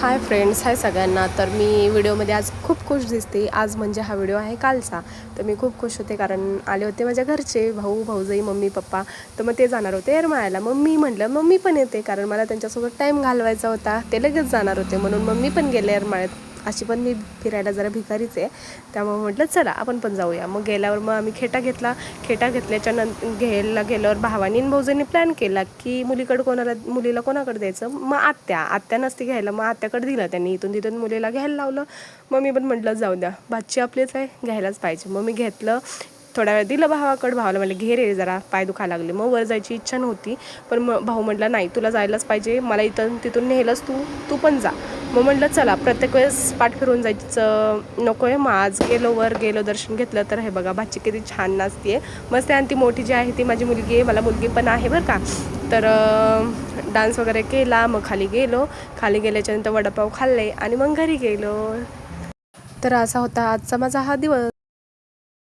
Hi friends, हाय सगळ्यांना. तर मी व्हिडिओमध्ये आज खूप खुश दिसते. आज म्हणजे हा व्हिडिओ आहे कालचा. तर मी खूप खुश होते कारण आले होते माझ्या घरचे भाऊ भाऊजाई मम्मी पप्पा. तर मग ते जाणार होते येरमाळ्याला. मग मी म्हटलं मग मी पण येते कारण मला त्यांच्यासोबत टाईम घालवायचा होता. ते लगेच जाणार होते म्हणून मग मी पण गेले येरमाळ्यात. अशी पण मी फिरायला जरा भिकारीच आहे, त्यामुळे म्हटलं चला आपण पण जाऊया. मग गेल्यावर मग आम्ही खेटा घेतला. खेटा घेतल्याच्या घ्यायला गेल्यावर भावानी आणि भाऊजांनी प्लॅन केला की मुलीला कोणाकडे द्यायचं. मग आत्या नसती घ्यायला, मग आत्याकडे दिलं त्यांनी. इथून तिथून मुलीला घ्यायला लावलं. मग मी पण म्हटलं जाऊ द्या, भाची आपलीच आहे, घ्यायलाच पाहिजे. मग मी घेतलं. थोडा वेळ दिलं भावाकडं. भावाला म्हटलं घे रे, जरा पाय दुखायला लागले. मग वर जायची इच्छा नव्हती, पण मग भाऊ म्हटला नाही तुला जायलाच पाहिजे, मला इथून तिथून नेलंच तू पण जा. मग म्हटलं चला, प्रत्येक वेळेस पाठ फिरून जायचं नको आहे. मग आज वर गेलो, दर्शन घेतलं. तर हे बघा भाची किती छान नाचते मस्त. आणि ती मोठी जी आहे ती माझी मुलगी आहे. मला मुलगी पण आहे बरं का. तर डान्स वगैरे केला. मग खाली गेल्याच्यानंतर वडापाव खाल्ले आणि मग घरी गेलो. तर असा होता आजचा माझा हा दिवस.